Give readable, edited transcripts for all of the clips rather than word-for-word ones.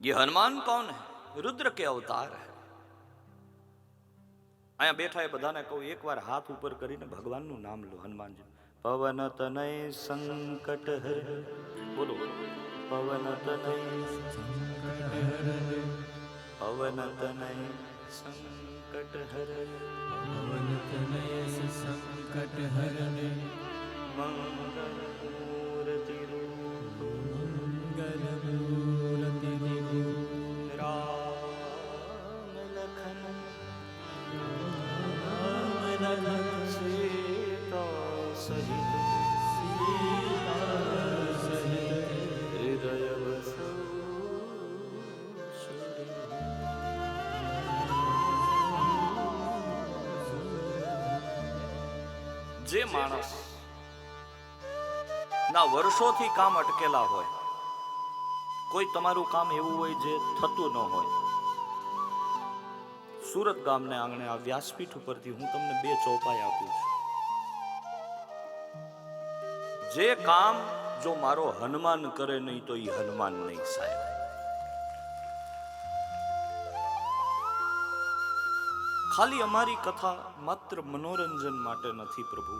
ये हनुमान कौन है? रुद्र के अवतार है. અહીંયા બેઠા એ બધાને કહું, એકવાર હાથ ઉપર કરીને ભગવાનનું નામ લો. હનુમાનજી. પવન તનય સંકટ હર, બોલો. પવન તનય સંકટ હર, પવન તનય સંકટ હર, પવન તનય સંકટ હર, મંગલ મૂર્તિ રૂપ, મંગલ મૂર્તિ રૂપ, રામ લખન सीता सहित, हृदय बसो सुरी. જે માણસ ના વર્ષોથી કામ અટકેલા હોય, કોઈ તમારું કામ એવું હોય જે થતું ન હોય, સુરત ગામને આંગણે આ વ્યાસપીઠ ઉપરથી હું તમને 2 ચોપાઈ આપું છું. જે કામ જો મારો હનુમાન કરે નહીં તો એ હનુમાન નહીં સાહેબ. ખાલી અમારી કથા માત્ર મનોરંજન માટે નથી પ્રભુ.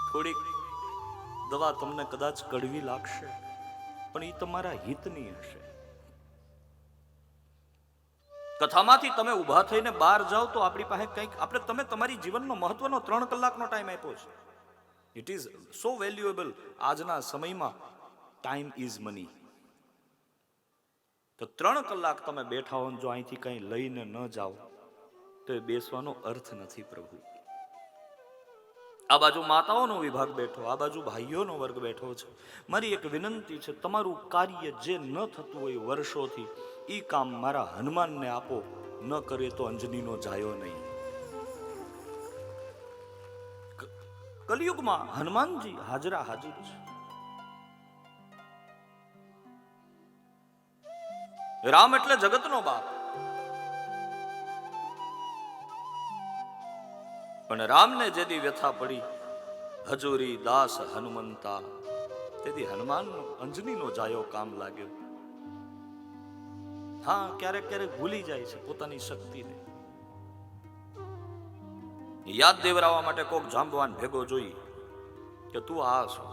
થોડીક દવા તમને કદાચ કડવી લાગશે, પણ એ તમારા હિતની હશે. કથામાંથી તમે ઊભા થઈને બહાર જાઓ તો આપણી પાસે કંઈક, તમે તમારી જીવનનો મહત્વનો 3 કલાકનો ટાઈમ આપ્યો છે. It is so valuable. આજના સમયમાં ટાઈમ ઇઝ મની. તો 3 કલાક તમે બેઠા હો, જો અહીંથી કંઈ લઈને ન જાઓ તો એ બેસવાનો અર્થ નથી પ્રભુ. આ બાજુ માતાઓનો વિભાગ બેઠો, આ બાજુ ભાઈઓનો વર્ગ બેઠો છે. મારી એક વિનંતી છે, તમારું કાર્ય જે ન થતું હોય વર્ષોથી, ઈ કામ મારા હનુમાનને આપો. ન કરે તો અંજનીનો જાયો નહીં. કલિયુગમાં હનુમાનજી હાજરા હાજર છે. રામ એટલે જગતનો બાપ. પણ રામને જેદી વ્યથા પડી, હજુરી દાસ હનુમંતા, તેથી હનુમાનનો અંજનીનો જાયો કામ લાગ્યો. હા, ક્યારેક ક્યારેક ભૂલી જાય છે પોતાની શક્તિને. યાદ દેવરાવવા માટે કોક જાંબવાન ભેગો જોઈ કે તું આ છો,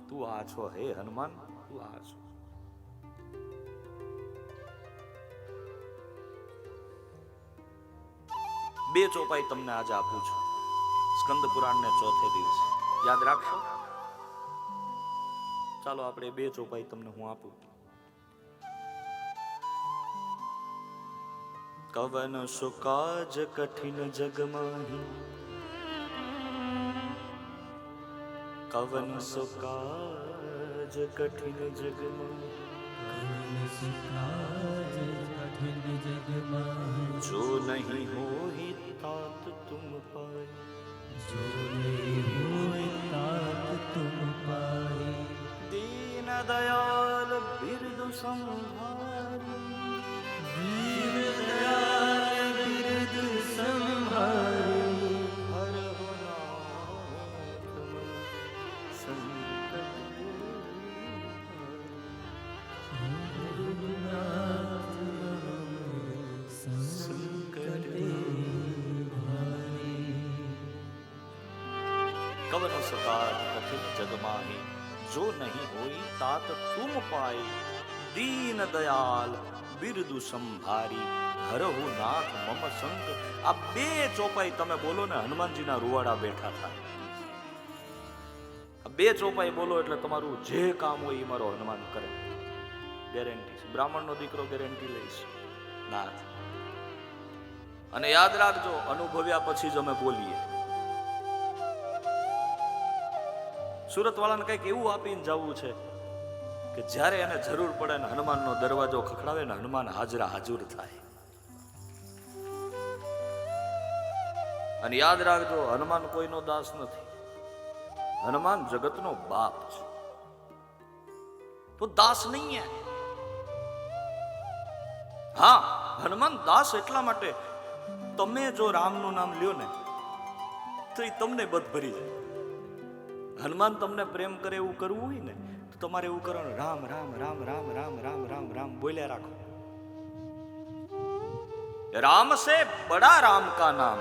તું આ છો, હે હનુમાન તું આ છો. બે ચોપાઈ તમને આજે આપું છું, સ્કંદ પુરાણને ચોથે દિવસે. યાદ રાખશો? ચાલો આપણે 2 ચોપાઈ તમને હું આપું. કવન સુકાજ કઠિન જગમાહી, કવન સુકાજ કઠિન જગમાહી, જો નહીં હોઈ तात तुम पाए, जो नहीं होए तात तुम पाए, दीन दयाल बिरदु संभारी, दीन दयाल बिरदु संभारी, हर हो नाथ संकट कवन सकार कठिन जगमाही, जो नहीं होई तात तुम पाए, दीन दयाल बिरदु संभारी, हरहु नाथ मम संग. આ 2 ચોપાઈ તમે બોલો ને, હનુમાનજીના રૂવાડા બેઠા થાય. આ 2 ચોપાઈ બોલો એટલે તમારું જે કામ હોય એ મારો હનુમાન કરે. ગેરંટી છે. બ્રાહ્મણનો દીકરો ગેરંટી લઈશ નાથ. અને યાદ રાખજો, અનુભવ્યા પછી જ અમે બોલીએ. સુરત વાળાને કઈક એવું આપીને જવું છે કે જ્યારે એને જરૂર પડે ને હનુમાનનો દરવાજો ખખડાવે ને હનુમાન હાજરા હાજર થાય. અને યાદ રાખજો, હનુમાન કોઈનો દાસ નથી. હનુમાન જગતનો બાપ છે. તો દાસ નહીં હે. હા, હનુમાન દાસ એટલા માટે, તમે જો રામનું નામ લ્યો ને તો એ તમને બધ ભરી જાય. હનુમાન તમને પ્રેમ કરે એવું કરવું હોય ને તો તમારે એવું કરવાનું, રામ રામ રામ રામ રામ રામ રામ રામ બોલ્યા રાખો. राम से बड़ा राम का नाम